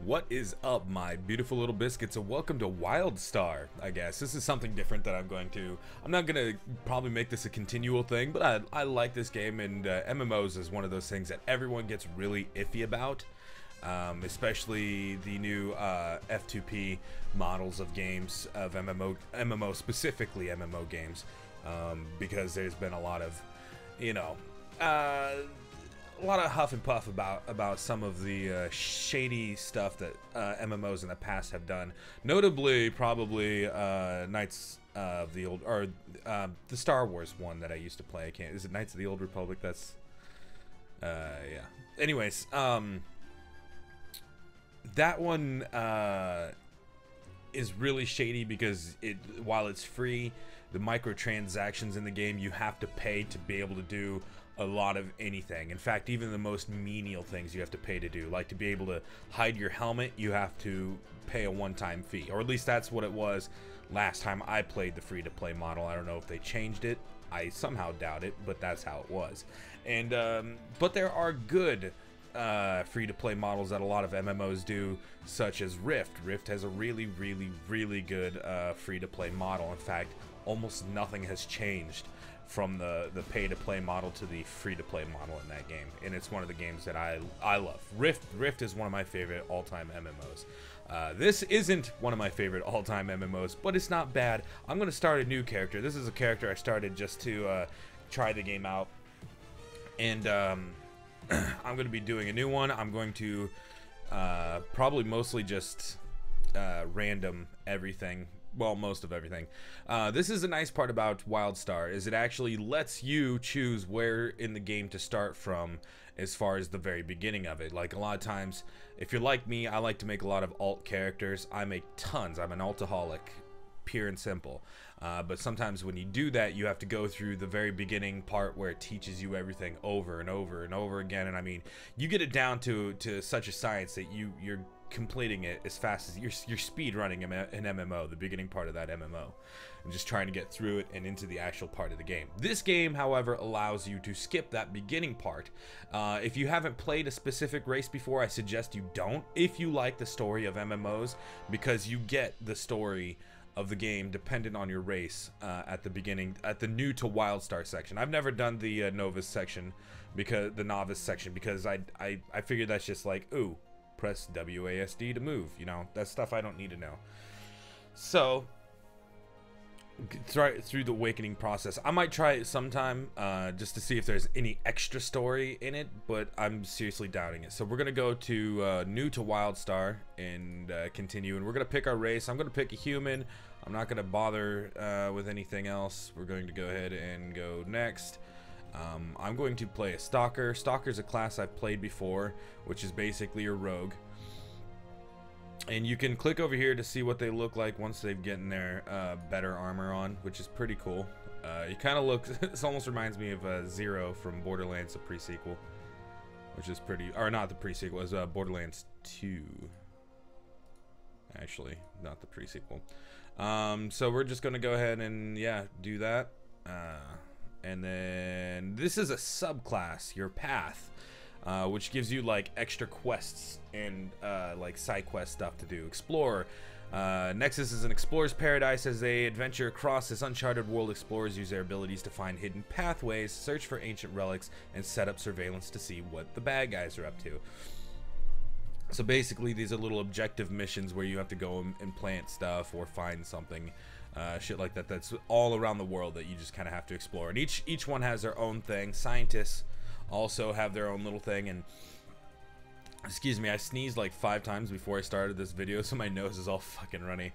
What is up, my beautiful little biscuits, and welcome to Wildstar. I guess this is something different that I'm not gonna probably make this a continual thing, but I like this game, and MMOs is one of those things that everyone gets really iffy about, especially the new F2P models of games, of MMO, specifically MMO games, because there's been a lot of, a lot of huff and puff about some of the shady stuff that MMOs in the past have done. Notably, probably Knights of the Old, or the Star Wars one that I used to play. Is it Knights of the Old Republic? That's yeah. Anyways, that one is really shady because while it's free, the microtransactions in the game, you have to pay to be able to do a lot of anything. In fact, even the most menial things you have to pay to do. Like to be able to hide your helmet, you have to pay a one-time fee. Or at least that's what it was last time I played the free-to-play model. I don't know if they changed it. I somehow doubt it, but that's how it was. And but there are good free-to-play models that a lot of MMOs do, such as Rift. Rift has a really good free-to-play model. In fact, almost nothing has changed from the pay-to-play model to the free-to-play model in that game, and it's one of the games that I love. Rift is one of my favorite all-time MMOs. This isn't one of my favorite all-time MMOs, but it's not bad. I'm going to start a new character. This is a character I started just to try the game out, and I'm going to be doing a new one. I'm going to probably mostly just random everything. Well, most of everything. This is a nice part about Wildstar, is it actually lets you choose where in the game to start from as far as the very beginning of it. Like a lot of times, if you're like me, I like to make a lot of alt characters. I make tons. I'm an altaholic, pure and simple. But sometimes when you do that, you have to go through the very beginning part where it teaches you everything over and over and over again. And I mean, you get it down to such a science that you're completing it as fast as you're speed running an MMO, the beginning part of that MMO, and just trying to get through it and into the actual part of the game. This game, however, allows you to skip that beginning part. If you haven't played a specific race before, I suggest you don't, if you like the story of MMOs, because you get the story of the game dependent on your race at the beginning, at the new to Wildstar section. I've never done the novice section, because I figured that's just like, ooh, press WASD to move, that's stuff I don't need to know. So through the awakening process, I might try it sometime just to see if there's any extra story in it, but I'm seriously doubting it. So we're gonna go to new to Wildstar and continue, and we're gonna pick our race. I'm gonna pick a human. I'm not gonna bother with anything else. We're going to go ahead and go next. I'm going to play a Stalker. Stalker is a class I've played before, which is basically a rogue. And you can click over here to see what they look like once they've gotten their better armor on, which is pretty cool. You kind of look, this almost reminds me of Zero from Borderlands, the pre-sequel, which is pretty, or not the pre-sequel, it was Borderlands 2. Actually, not the pre-sequel. So we're just going to go ahead and, yeah, do that. And then this is a subclass, your path, which gives you like extra quests and like side quest stuff to do. Explore. Nexus is an explorer's paradise. As they adventure across this uncharted world, explorers use their abilities to find hidden pathways, search for ancient relics, and set up surveillance to see what the bad guys are up to. So basically, these are little objective missions where you have to go and plant stuff or find something. Shit like that, that's all around the world that you just kind of have to explore, and each one has their own thing. Scientists also have their own little thing, and excuse me, I sneezed like 5 times before I started this video, so my nose is all fucking runny.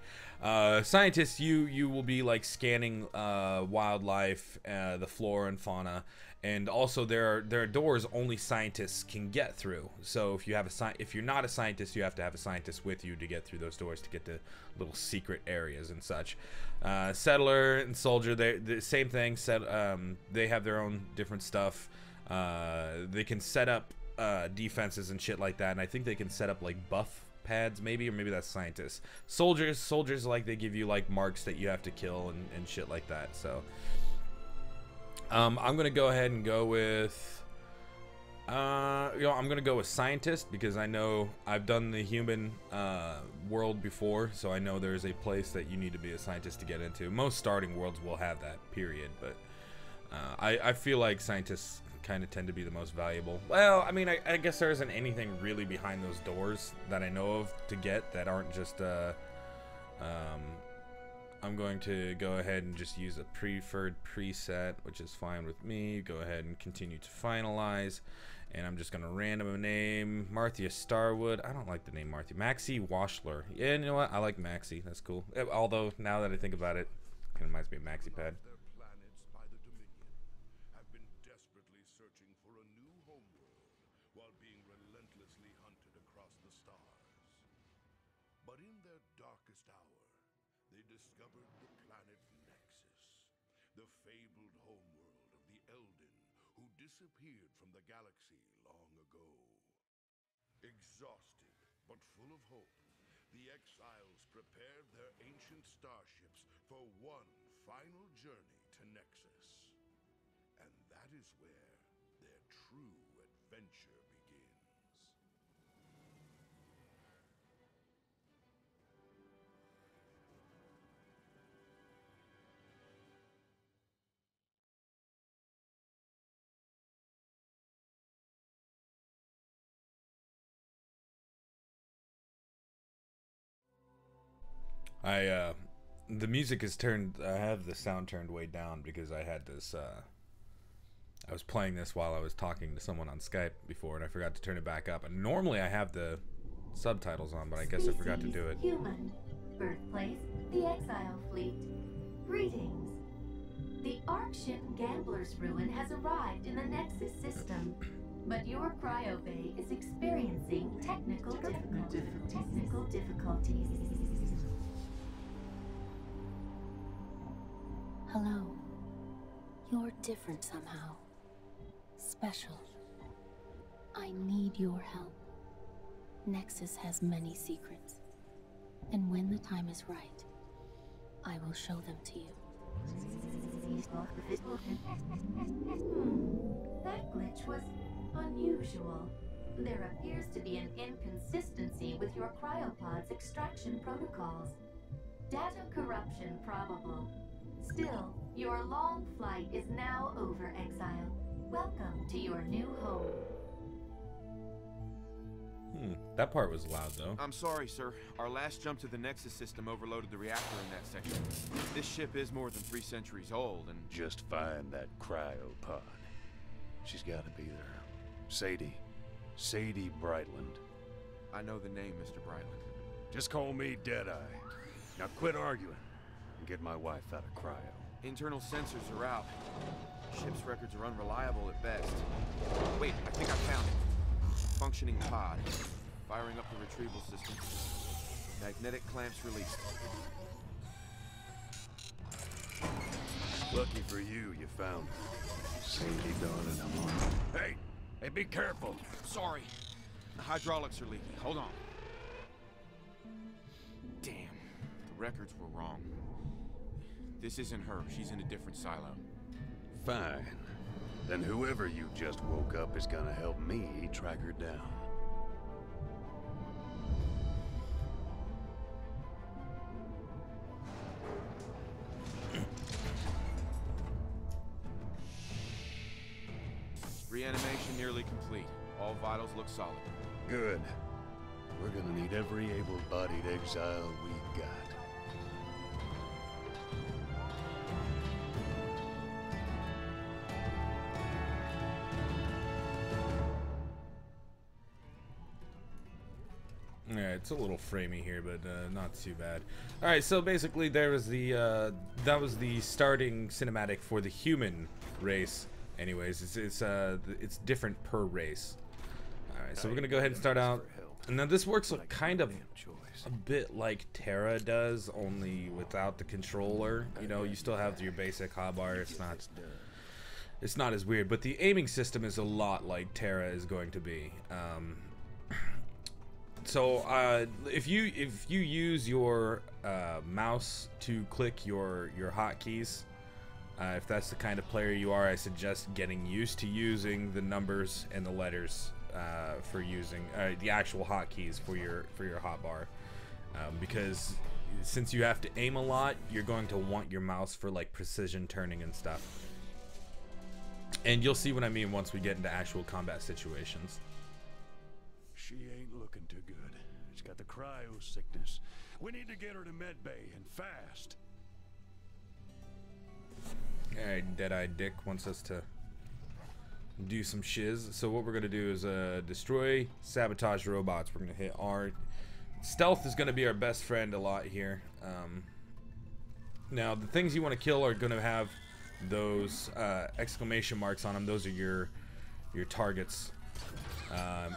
Scientists, you will be like scanning wildlife, the flora and fauna, and also there are doors only scientists can get through. So if you're not a scientist, you have to have a scientist with you to get through those doors to get to little secret areas and such. Settler and soldier, they're the same thing. They have their own different stuff. They can set up defenses and shit like that, and I think they can set up like buff pads maybe, or maybe that's scientists. Soldiers, like, they give you like marks that you have to kill and shit like that. So I'm gonna go ahead and go with I'm gonna go with scientist because I know I've done the human world before, so I know there's a place that you need to be a scientist to get into. Most starting worlds will have that, period, but I feel like scientists kind of tend to be the most valuable. Well, I mean, I guess there isn't anything really behind those doors that I know of to get that aren't just I'm going to go ahead and just use a preferred preset, which is fine with me. Go ahead and continue to finalize. And I'm just going to random a name. Marthia Starwood. I don't like the name Marthia. Maxie Washler. Yeah, you know what? I like Maxie. That's cool. Although, now that I think about it, it reminds me of Maxi Pad. But in their darkest hour, they discovered the planet Nexus, the fabled homeworld of the Elden who disappeared from the galaxy long ago. Exhausted, but full of hope, the exiles prepared their ancient starships for one final journey to Nexus. And that is where their true adventure begins. The music is turned, I have the sound turned way down because I had this, I was playing this while I was talking to someone on Skype before and I forgot to turn it back up. And normally I have the subtitles on, but I guess I forgot to do it. Human. Birthplace, the Exile Fleet. Greetings. The Ark-ship Gambler's Ruin has arrived in the Nexus system, but your cryo bay is experiencing technical difficulties. Hello. You're different somehow. Special. I need your help. Nexus has many secrets. And when the time is right, I will show them to you. That glitch was unusual. There appears to be an inconsistency with your cryopod's extraction protocols. Data corruption probable. Still, your long flight is now over, Exile. Welcome to your new home. That part was loud, though. I'm sorry, sir. Our last jump to the Nexus system overloaded the reactor in that section. This ship is more than 3 centuries old, and... Just find that cryopod. She's gotta be there. Sadie. Sadie Brightland. I know the name, Mr. Brightland. Just call me Deadeye. Now quit arguing and get my wife out of cryo. Internal sensors are out. Ship's records are unreliable at best. Wait, I think I found it. Functioning pod. Firing up the retrieval system. Magnetic clamps released. Lucky for you, you found her. Sadie, darling, I'm on. Hey! Hey, be careful! Sorry. The hydraulics are leaking. Hold on. Damn. The records were wrong. This isn't her. She's in a different silo. Fine. Then whoever you just woke up is gonna help me track her down. Reanimation nearly complete. All vitals look solid. Good. We're gonna need every able-bodied exile we got. Alright, it's a little framey here, but not too bad. Alright, so basically there was the that was the starting cinematic for the human race. Anyways, it's different per race. Alright, so we're gonna go ahead and start out. And then this works kind of a bit like Terra does, only without the controller. You know, you still have your basic hotbar. It's not as weird, but the aiming system is a lot like Terra is going to be. So if you use your mouse to click your hotkeys, If that's the kind of player you are, I suggest getting used to using the numbers and the letters for using the actual hotkeys for your hotbar, because since you have to aim a lot, you're going to want your mouse for like precision turning and stuff. And you'll see what I mean once we get into actual combat situations. She ain't looking too good. She's got the cryo sickness. We need to get her to medbay and fast. Alright, Dead-Eyed Dick wants us to do some shiz. So what we're going to do is destroy, sabotage robots. We're going to hit R. Stealth is going to be our best friend a lot here. Now, the things you want to kill are going to have those exclamation marks on them. Those are your targets.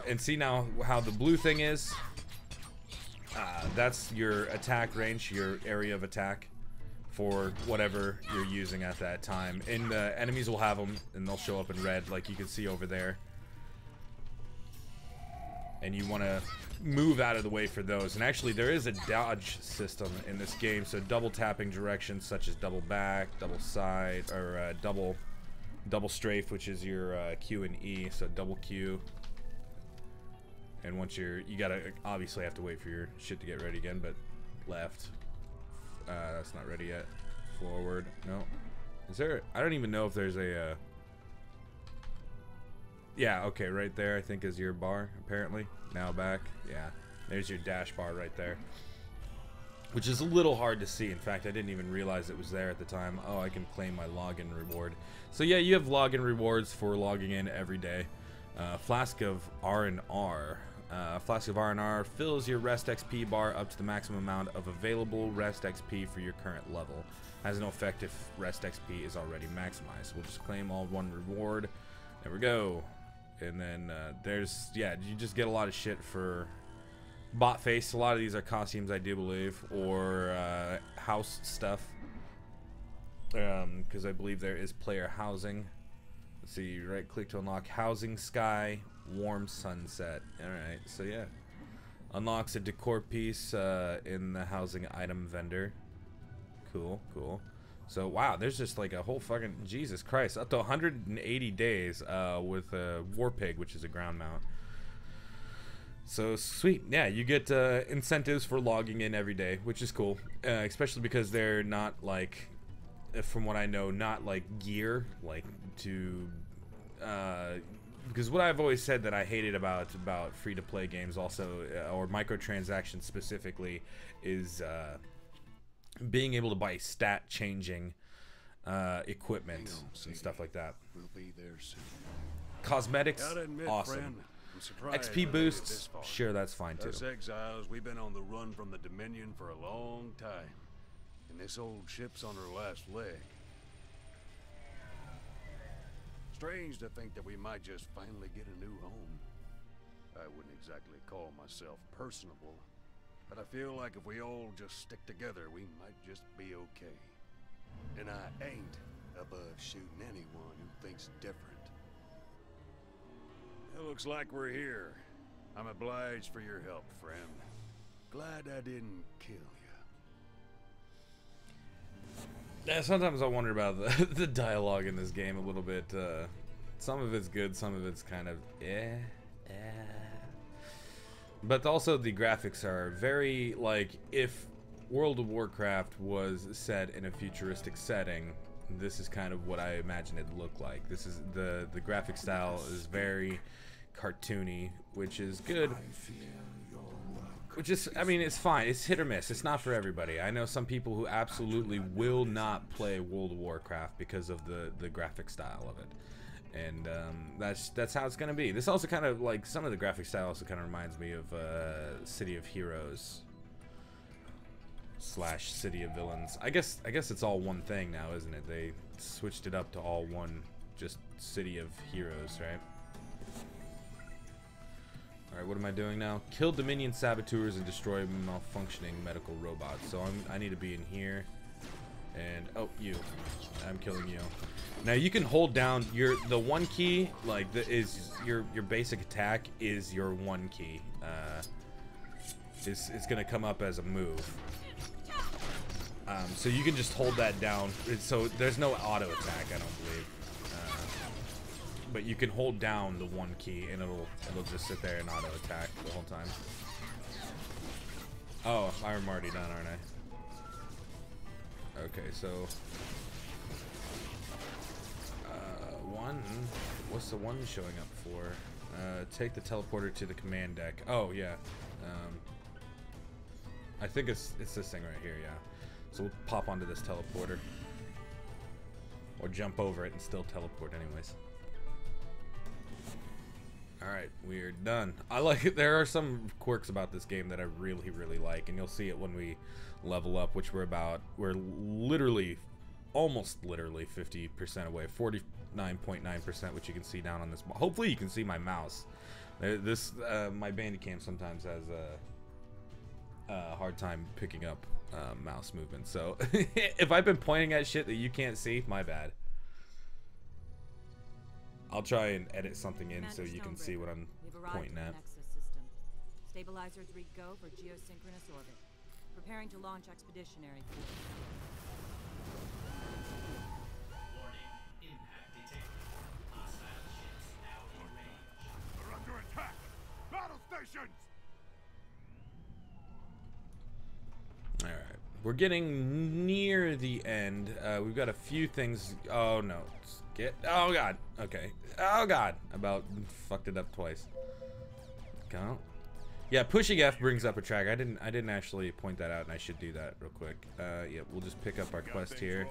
And see now how the blue thing is? That's your attack range, your area of attack for whatever you're using at that time. And the enemies will have them, and they'll show up in red, like you can see over there. And you want to move out of the way for those. And actually, there is a dodge system in this game, so double tapping directions such as double back, double side, or double strafe, which is your Q and E. So double Q. And once you gotta obviously have to wait for your shit to get ready again, but left. That's not ready yet. Forward. No. Is there? I don't even know if there's a. Yeah. Okay. Right there, I think is your bar. Apparently. Now back. Yeah. There's your dash bar right there. Which is a little hard to see. In fact, I didn't even realize it was there at the time. Oh, I can claim my login reward. So yeah, you have login rewards for logging in every day. Flask of R&R. Flask of R&R fills your rest XP bar up to the maximum amount of available rest XP for your current level. Has no effect if rest XP is already maximized. We'll just claim all one reward. There we go. And then there's, yeah, you just get a lot of shit for bot face. A lot of these are costumes, I do believe, or house stuff. Because I believe there is player housing. Let's see, right click to unlock housing sky, warm sunset. Alright, so yeah. Unlocks a decor piece in the housing item vendor. Cool, cool. So wow, there's just like a whole fucking, Jesus Christ, up to 180 days with a war pig, which is a ground mount. So sweet, yeah, you get incentives for logging in every day, which is cool, especially because they're not like, from what I know, not like gear, like to, because what I've always said that I hated about free-to-play games also, or microtransactions specifically, is being able to buy stat-changing equipment and stuff like that. We'll be there soon. Cosmetics, Gotta admit, awesome. friend, I'm surprised XP we made it boosts, this far. sure, that's fine too. Us exiles, we've been on the run from the Dominion for a long time. And this old ship's on her last leg. Strange to think that we might just finally get a new home. I wouldn't exactly call myself personable, but I feel like if we all just stick together, we might just be okay. And I ain't above shooting anyone who thinks different. It looks like we're here. I'm obliged for your help, friend. Glad I didn't kill you. Yeah, sometimes I wonder about the dialogue in this game a little bit. Some of it's good, some of it's kind of but also the graphics are very, like, if World of Warcraft was set in a futuristic setting, this is kind of what I imagine it look like. This is the graphic style is very cartoony, which is good. Which is, I mean, it's fine. It's hit or miss. It's not for everybody. I know some people who absolutely will not play World of Warcraft because of the graphic style of it. And that's how it's going to be. This also kind of, like, some of the graphic style also kind of reminds me of City of Heroes / City of Villains. I guess it's all one thing now, isn't it? They switched it up to all one, just City of Heroes, right? Alright, what am I doing now? Kill Dominion saboteurs and destroy malfunctioning medical robots. So I need to be in here. And, oh, you. I'm killing you. Now you can hold down the one key, like, is your basic attack is your one key. It's gonna come up as a move. So you can just hold that down. So there's no auto attack, I don't believe. But you can hold down the one key and it'll just sit there and auto attack the whole time. Oh, I'm already done, aren't I? Okay, so one. What's the one showing up for? Take the teleporter to the command deck. Oh yeah. I think it's this thing right here, yeah. So we'll pop onto this teleporter. Or jump over it and still teleport anyways. Alright, we're done. I like it. There are some quirks about this game that I really, really like, and you'll see it when we level up, which we're literally, almost literally 50% away. 49.9%, which you can see down on this. Hopefully you can see my mouse. My Bandicam sometimes has a hard time picking up mouse movement, so if I've been pointing at shit that you can't see, my bad. I'll try and edit something in so you can see what I'm pointing at. Nexus system. Stabilizers re-go for geosynchronous orbit. Preparing to launch expeditionary fleet. Warning. Impact detected. Hostile ships now in range. They're under attack! Battle stations! Alright. We're getting near the end. We've got a few things. Oh no. Oh god. Okay. Oh god. About fucked it up twice. Go. Yeah, pushing F brings up a track. I didn't actually point that out, and I should do that real quick. Yeah, we'll just pick up our quest here.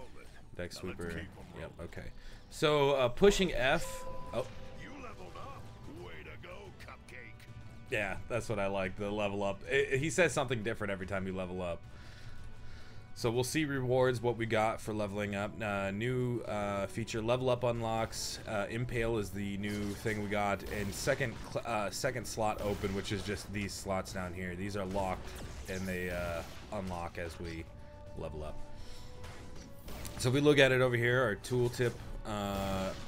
Deck sweeper. Yep. Okay. So pushing F. Oh. You leveled up. Way to go, Cupcake. Yeah, that's what I like. The level up. He says something different every time you level up. So we'll see rewards, what we got for leveling up. New feature, level up unlocks. Impale is the new thing we got. And second slot open, which is just these slots down here. These are locked, and they unlock as we level up. So if we look at it over here, our tooltip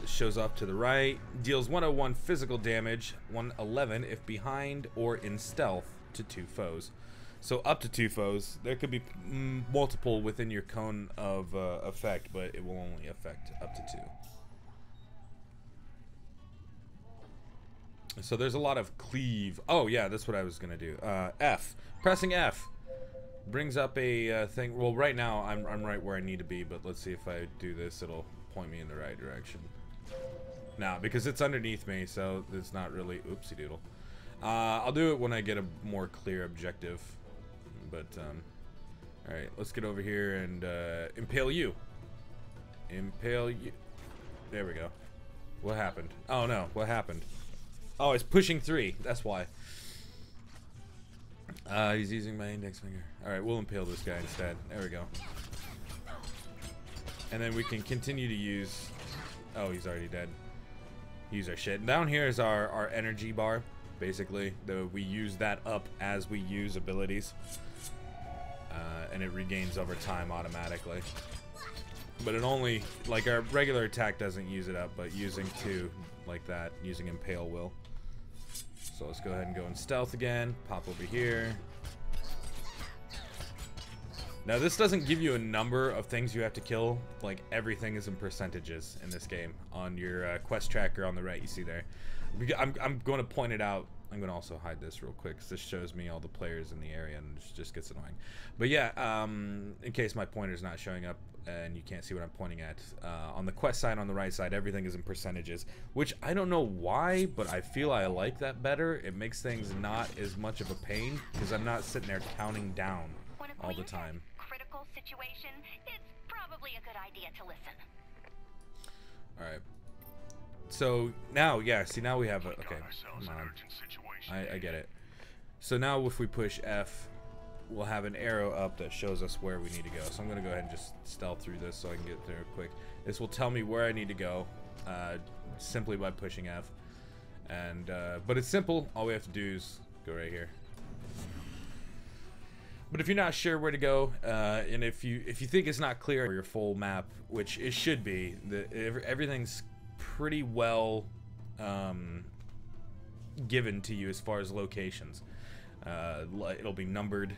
shows up to the right. Deals 101 physical damage, 111 if behind or in stealth to 2 foes. So up to 2 foes. There could be multiple within your cone of effect, but it will only affect up to 2. So there's a lot of cleave. Oh yeah, that's what I was gonna do. F. Pressing F brings up a thing. Well, right now I'm right where I need to be, but let's see if I do this, it'll point me in the right direction. Now, because it's underneath me, so it's not really. Oopsie doodle. I'll do it when I get a more clear objective. But, alright, let's get over here and, impale you. Impale you. There we go. What happened? Oh, no. What happened? Oh, it's pushing 3. That's why. He's using my index finger. Alright, we'll impale this guy instead. There we go. And then we can continue to use... Oh, he's already dead. Use our shit. Down here is our energy bar. Basically, we use that up as we use abilities, and it regains over time automatically. But it only, like our regular attack doesn't use it up, but using 2 like that, using Impale will. So let's go ahead and go in stealth again, pop over here. Now this doesn't give you a number of things you have to kill, like everything is in percentages in this game. On your quest tracker on the right, you see there. I'm going to point it out. I'm going to also hide this real quick because this shows me all the players in the area and it just gets annoying. But yeah, in case my pointer's not showing up and you can't see what I'm pointing at, on the quest side on the right side, everything is in percentages, which I don't know why, but I feel I like that better. It makes things not as much of a pain because I'm not sitting there counting down all the time. Critical situation, it's probably a good idea to listen. All right. So now, yeah, see now we have a, okay, come on. I get it. So now if we push F, we'll have an arrow up that shows us where we need to go. So I'm going to go ahead and just stealth through this so I can get there quick. This will tell me where I need to go simply by pushing F. And but it's simple. All we have to do is go right here. But if you're not sure where to go, and if you think it's not clear for your full map, which it should be, everything's pretty well given to you as far as locations. It'll be numbered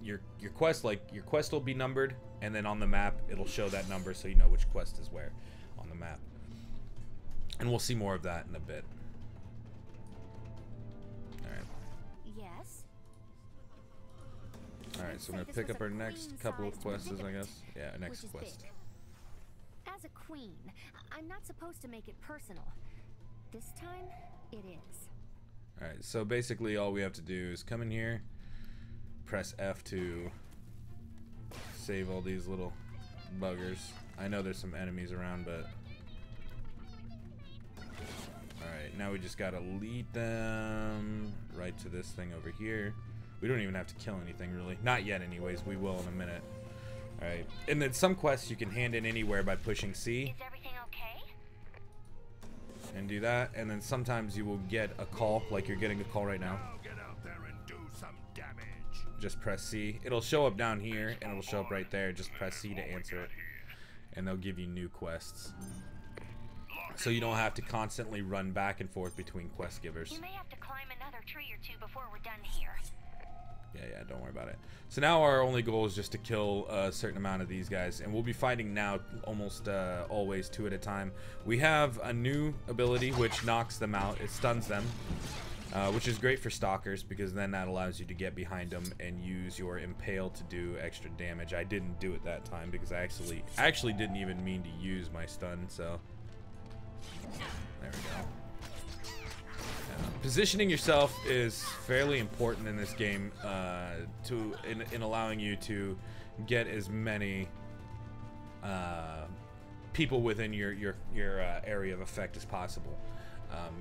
your quest, like your quest will be numbered, and then on the map it'll show that number so you know which quest is where on the map. And we'll see more of that in a bit. Alright. Yes? Alright, so we're gonna pick up our next couple of quests, I guess. Yeah, our next quest. As a queen, I'm not supposed to make it personal. This time, it is. Alright, so basically all we have to do is come in here, press F to save all these little buggers. I know there's some enemies around, but... Alright, now we just gotta lead them right to this thing over here. We don't even have to kill anything, really. Not yet, anyways. We will in a minute. Alright, and then some quests you can hand in anywhere by pushing C. Is everything okay? And do that, and then sometimes you will get a call, like you're getting a call right now. Now get out there and do some damage. Just press C. It'll show up down here, and it'll show up right there. Just press C to answer it, and they'll give you new quests. So you don't have to constantly run back and forth between quest givers. You may have to climb another tree or two before we're done here. Yeah, don't worry about it. So now our only goal is just to kill a certain amount of these guys, and we'll be fighting now almost always 2 at a time. We have a new ability which knocks them out. It stuns them, which is great for stalkers because then that allows you to get behind them and use your impale to do extra damage. I didn't do it that time because I actually didn't even mean to use my stun, so there we go. Positioning yourself is fairly important in this game in allowing you to get as many people within your area of effect as possible,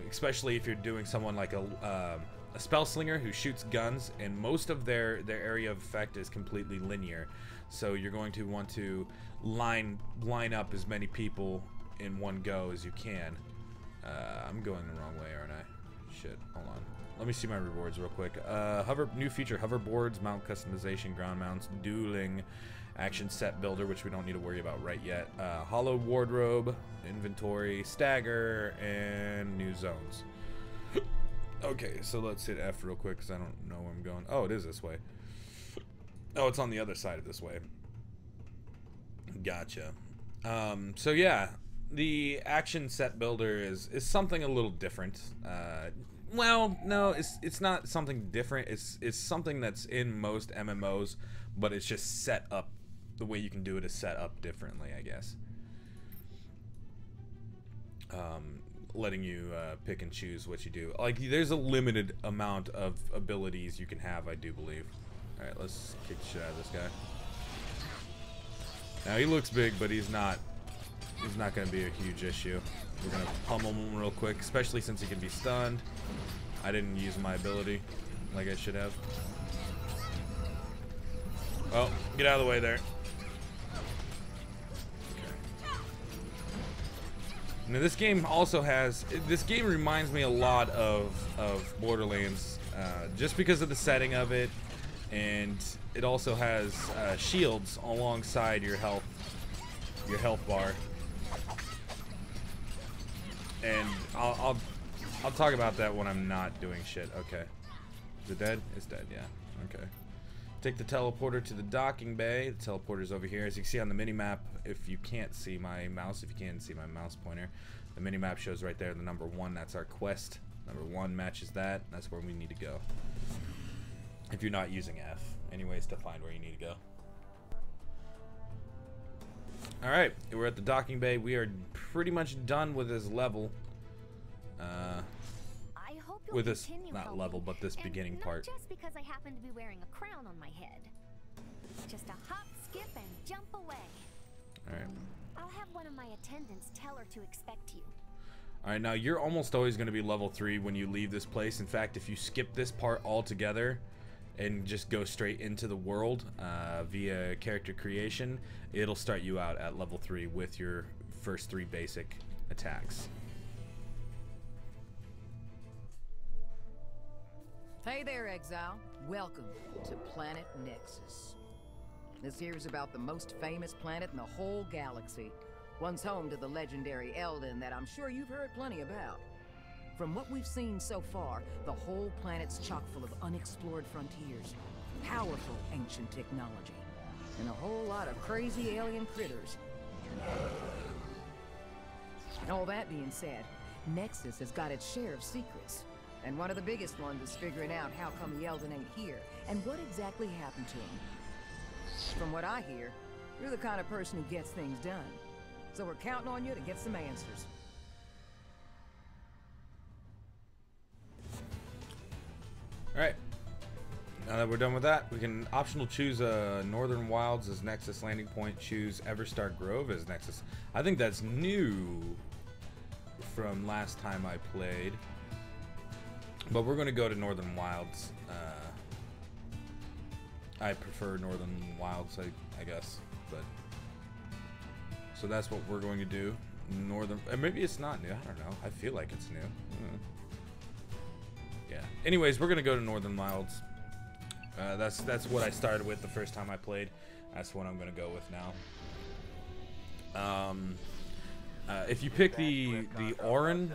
especially if you're doing someone like a spell slinger who shoots guns, and most of their area of effect is completely linear, so you're going to want to line up as many people in one go as you can. I'm going the wrong way, aren't I? Shit, hold on. Let me see my rewards real quick. New feature, hoverboards, mount customization, ground mounts, dueling, action set builder, which we don't need to worry about right yet. Hollow wardrobe, inventory, stagger, and new zones. Okay, so let's hit F real quick because I don't know where I'm going. Oh, it is this way. Oh, it's on the other side of this way. Gotcha. So yeah. The action set builder is something a little different. Well, no, it's not something different. It's something that's in most MMOs, but it's just set up. The way you can do it is set up differently, I guess. Letting you pick and choose what you do. Like, there's a limited amount of abilities you can have, I do believe. All right, let's kick the shit out of this guy. Now he looks big, but he's not. He's not going to be a huge issue. We're going to pummel him real quick, especially since he can be stunned. I didn't use my ability like I should have. Oh, get out of the way there. Okay. Now this game also has... This game reminds me a lot of Borderlands, just because of the setting of it, and it also has shields alongside your health bar. And I'll talk about that when I'm not doing shit. Okay. Is it dead? It's dead, yeah. Okay. Take the teleporter to the docking bay. The teleporter's over here. As you can see on the mini-map, if you can't see my mouse, if you can see my mouse pointer, the mini-map shows right there the number 1. That's our quest. Number 1 matches that. That's where we need to go. If you're not using F. Anyways, to find where you need to go. Alright, we're at the docking bay. We are pretty much done with this level. I hope you'll with this, continue not helping, level, but this beginning not part. Just because I happen to be wearing a crown on my head. Just a hop, skip, and jump away. Alright. I'll have one of my attendants tell her to expect you. Alright, now you're almost always going to be level 3 when you leave this place. In fact, if you skip this part altogether and just go straight into the world via character creation, it'll start you out at level 3 with your first 3 basic attacks. Hey there, Exile. Welcome to Planet Nexus. This here's about the most famous planet in the whole galaxy. Once home to the legendary Eldon that I'm sure you've heard plenty about. From what we've seen so far, the whole planet's chock full of unexplored frontiers, powerful ancient technology, and a whole lot of crazy alien critters. And all that being said, Nexus has got its share of secrets. And one of the biggest ones is figuring out how come Yeldon ain't here, and what exactly happened to him. From what I hear, you're the kind of person who gets things done. So we're counting on you to get some answers. Alright. Now that we're done with that, we can optional choose Northern Wilds as Nexus landing point, choose Everstar Grove as Nexus. I think that's new from last time I played. But we're going to go to Northern Wilds. I prefer Northern Wilds, I guess. But so that's what we're going to do. Northern, maybe it's not new. I don't know. I feel like it's new. Yeah. Anyways, we're going to go to Northern Wilds. That's what I started with the first time I played. That's what I'm going to go with now. If you pick the Orin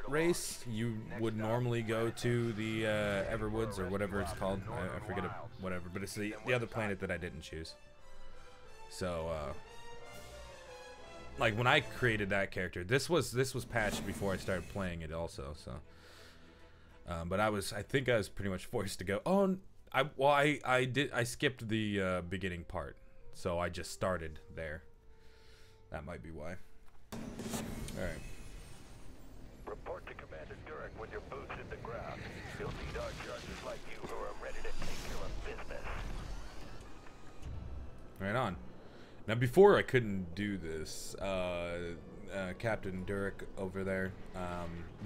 race, you would normally go to the Everwoods or whatever it's called. I forget it, whatever, but it's the other planet that I didn't choose. So like when I created that character, this was patched before I started playing it also. So but I think I was pretty much forced to go. Oh, I skipped the beginning part, so I just started there. That might be why. All right. Report to Commander Durek when your boots hit the ground. You'll need our chargers like you who are ready to take care of business. Right on. Now, before I couldn't do this, Captain Durek over there,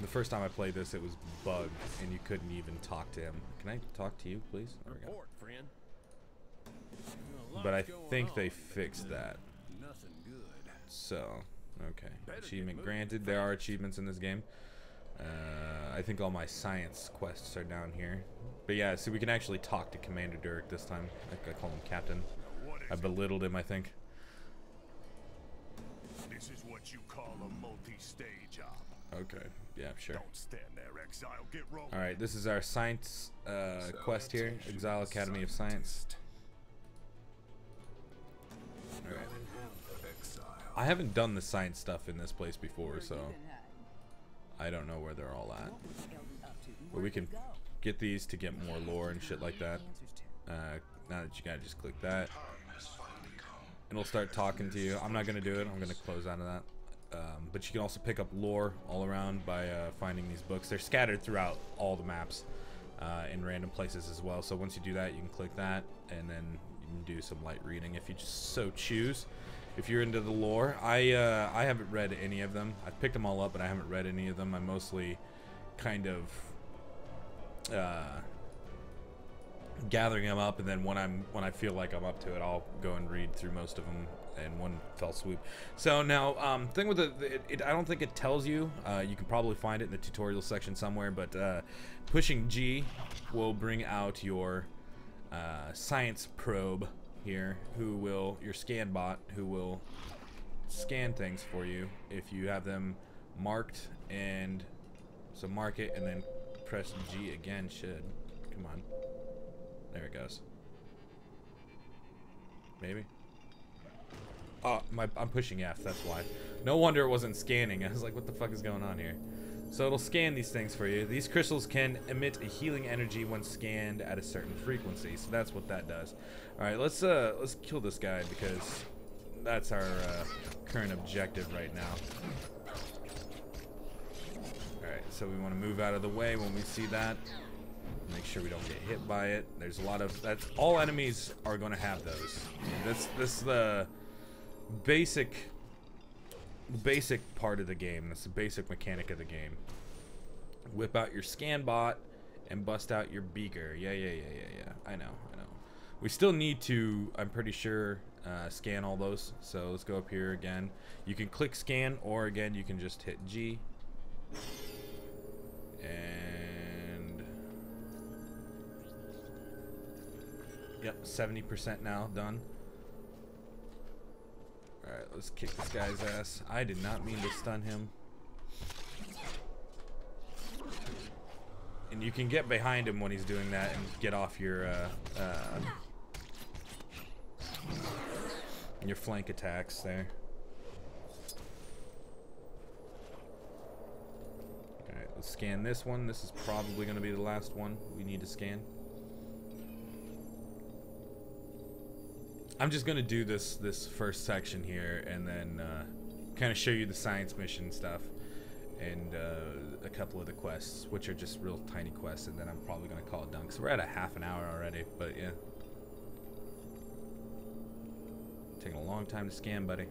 the first time I played this, it was bugged, and you couldn't even talk to him. Can I talk to you, please? There we go. Report, friend. But I think they fixed that. Nothing good. So, okay. Achievement granted. There are achievements in this game. I think all my science quests are down here. But yeah, so we can actually talk to Commander Durek this time. I call him Captain. I belittled him, I think. This is what you call a multi-stage op. Okay. Yeah, sure. Don't stand there, Exile. Get rolling. All right, this is our science quest here. Exile Academy of Science. All right. I haven't done the science stuff in this place before, so I don't know where they're all at. But we can get these to get more lore and shit like that. Now that you gotta just click that, it'll start talking to you. I'm not gonna do it. I'm gonna close out of that. But you can also pick up lore all around by finding these books. They're scattered throughout all the maps in random places as well. So once you do that, you can click that, and then you can do some light reading if you just so choose. If you're into the lore, I haven't read any of them. I've picked them all up, but I haven't read any of them. I'm mostly kind of gathering them up, and then when I feel like I'm up to it, I'll go and read through most of them in one fell swoop. So now, thing with I don't think it tells you. You can probably find it in the tutorial section somewhere, but pushing G will bring out your science probe here, your scan bot, who will scan things for you if you have them marked. And so mark it and then press G again. Come on, there it goes. Maybe. Oh, I'm pushing F, that's why. No wonder it wasn't scanning. I was like, what the fuck is going on here? So it'll scan these things for you. These crystals can emit a healing energy when scanned at a certain frequency. So that's what that does. All right, let's kill this guy because that's our current objective right now. All right, so we want to move out of the way when we see that. Make sure we don't get hit by it. There's a lot of all enemies are going to have those. This the basic part of the game. That's the basic mechanic of the game. Whip out your scan bot and bust out your beaker. Yeah. I know. We still need to, I'm pretty sure, scan all those. So let's go up here again. You can click scan, or again you can just hit G. And yep, 70% now done. Alright, let's kick this guy's ass. I did not mean to stun him. And you can get behind him when he's doing that and get off your flank attacks there. Alright, let's scan this one. This is probably going to be the last one we need to scan. I'm just going to do this first section here and then kind of show you the science mission stuff and a couple of the quests, which are just real tiny quests, and then I'm probably going to call it done. So we're at a half an hour already, but yeah. Taking a long time to scan, buddy. Is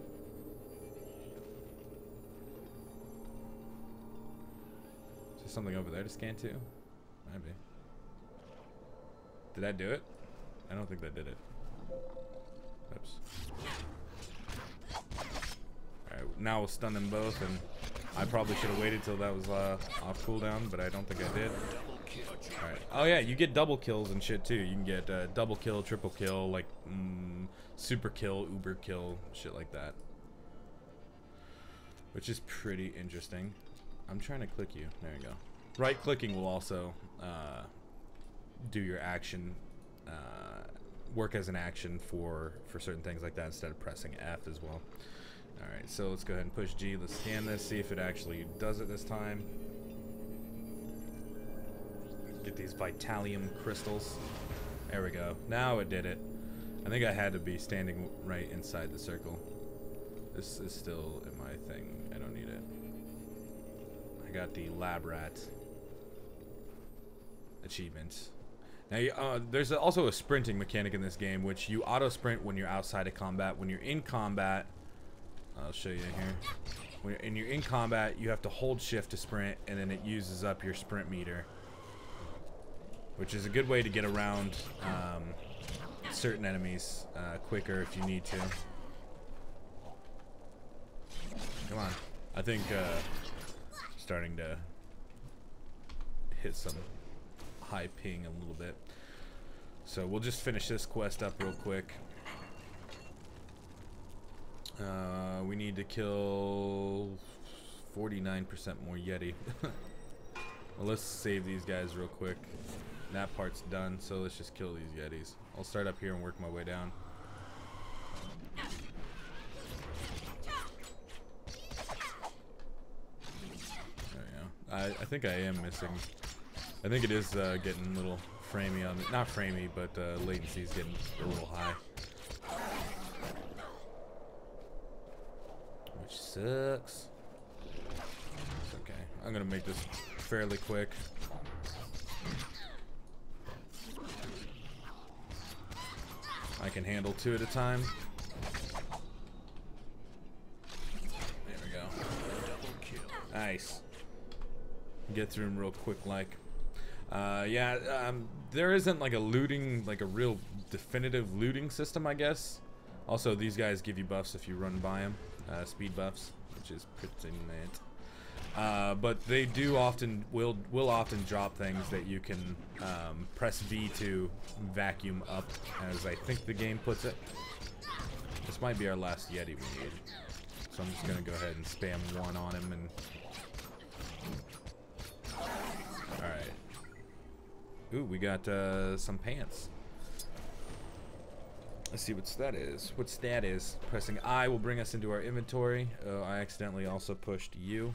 there something over there to scan too? Maybe. Did that do it? I don't think that did it. Oops. Alright, now we'll stun them both, and I probably should have waited till that was off cooldown, but I don't think I did. Alright. Oh yeah, you get double kills and shit too. You can get double kill, triple kill, like super kill, uber kill, shit like that. Which is pretty interesting. I'm trying to click you. There you go. Right clicking will also do your action, work as an action for certain things like that instead of pressing F as well. Alright, so let's go ahead and push G. Let's scan this, see if it actually does it this time. Get these Vitalium crystals. There we go. Now it did it. I think I had to be standing right inside the circle. This is still in my thing. I don't need it. I got the lab rat achievement. Now, there's also a sprinting mechanic in this game, which you auto sprint when you're outside of combat. When you're in combat, I'll show you here. When you're in combat, you have to hold shift to sprint, and then it uses up your sprint meter, which is a good way to get around certain enemies quicker if you need to. Come on. I think starting to hit some high ping a little bit. So we'll just finish this quest up real quick. We need to kill 49% more Yeti. Well, let's save these guys real quick. That part's done, so let's just kill these Yetis. I'll start up here and work my way down. There we go. I think I am missing. I think it is getting a little framey on it. Not framey, but latency is getting a little high. Which sucks. It's okay. I'm gonna make this fairly quick. I can handle 2 at a time. There we go. Nice. Get through them real quick, like. There isn't like a looting, like a real definitive looting system, I guess. Also, these guys give you buffs if you run by them, speed buffs, which is pretty neat. But they do often will often drop things that you can press V to vacuum up, as I think the game puts it. This might be our last Yeti we need, so I'm just gonna go ahead and spam 1 on him and. All right. Ooh, we got some pants. Let's see what that is. What stat is? Pressing I will bring us into our inventory. Oh, I accidentally also pushed U.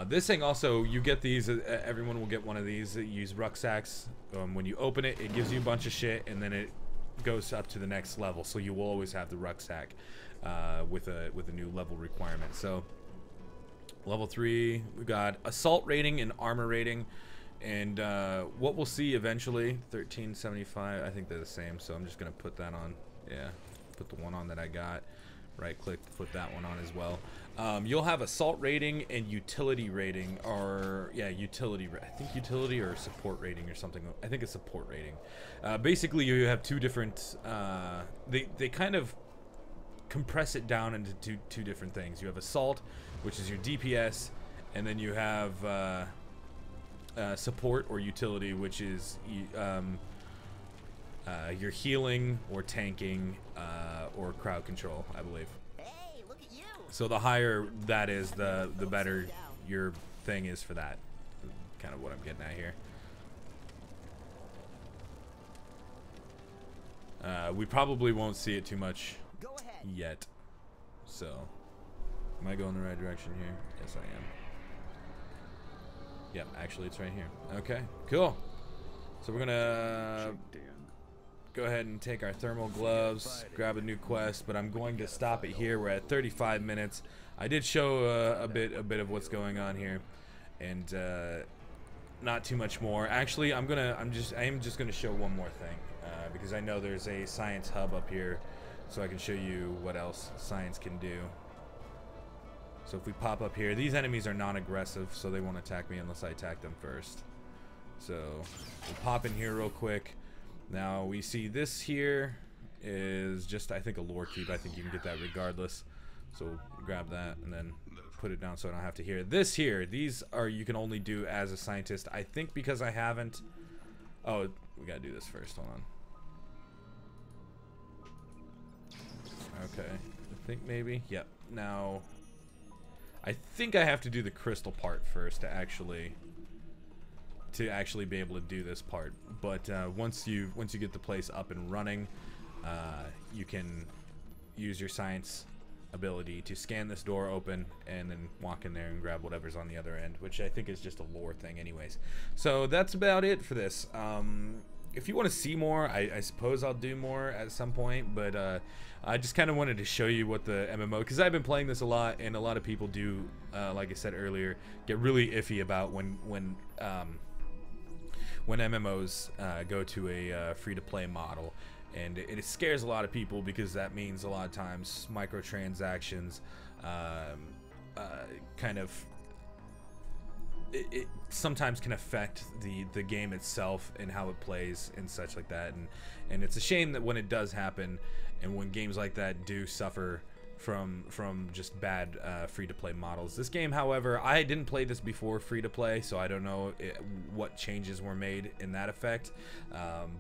This thing also, you get these, everyone will get one of these. Use rucksacks. When you open it, it gives you a bunch of shit, and then it goes up to the next level. So you will always have the rucksack with a new level requirement. So level 3, we got assault rating and armor rating. And what we'll see eventually, 1375, I think they're the same, so I'm just going to put that on. Yeah, put the one on that I got. Right click to put that one on as well. You'll have assault rating and utility rating, or yeah, utility. I think utility or support rating or something. I think it's support rating. Basically, you have 2 different. They kind of compress it down into two different things. You have assault, which is your DPS, and then you have support or utility, which is your healing or tanking or crowd control, I believe. Hey, look at you. So the higher that is, the better your thing is for that. kind of what I'm getting at here. We probably won't see it too much yet. So, am I going the right direction here? Yes, I am. Yep, actually it's right here. Okay, cool. So we're gonna go ahead and take our thermal gloves, grab a new quest, but I'm going to stop it here. We're at 35 minutes. I did show a bit of what's going on here, and not too much more. Actually, I am just gonna show one more thing, because I know there's a science hub up here, so I can show you what else science can do. So if we pop up here, these enemies are non-aggressive, so they won't attack me unless I attack them first. So we'll pop in here real quick. Now we see this here is just, I think, a lore cube. I think you can get that regardless. So grab that and then put it down so I don't have to hear it. This here, these are, you can only do as a scientist. I think because I haven't. Oh, we gotta do this first. Hold on. Okay, I think maybe. Yep. Now, I think I have to do the crystal part first to actually be able to do this part. But once you get the place up and running, you can use your science ability to scan this door open and then walk in there and grab whatever's on the other end, which I think is just a lore thing anyways. So that's about it for this. If you want to see more, I suppose I'll do more at some point, but I just kind of wanted to show you what the MMO, because I've been playing this a lot, and a lot of people do, like I said earlier, get really iffy about when MMOs go to a free-to-play model, and it scares a lot of people because that means a lot of times microtransactions kind of it sometimes can affect the game itself and how it plays and such like that, and it's a shame that when it does happen and when games like that do suffer from just bad free-to-play models. This game, however, I didn't play this before free-to-play, so I don't know what changes were made in that effect,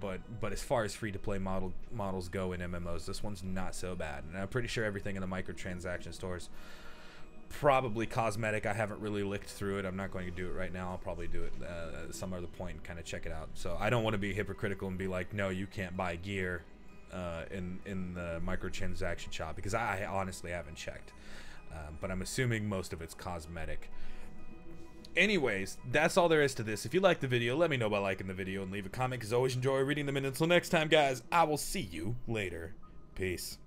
but as far as free-to-play models go in MMOs, this one's not so bad, and I'm pretty sure everything in the microtransaction stores probably cosmetic. I haven't really licked through it. I'm not going to do it right now. I'll probably do it at some other point and kind of check it out. So I don't want to be hypocritical and be like, no, you can't buy gear in the microtransaction shop, because I honestly haven't checked, but I'm assuming most of it's cosmetic. Anyways, that's all there is to this. If you liked the video, let me know by liking the video and leave a comment, because I always enjoy reading them. And until next time, guys, I will see you later. Peace.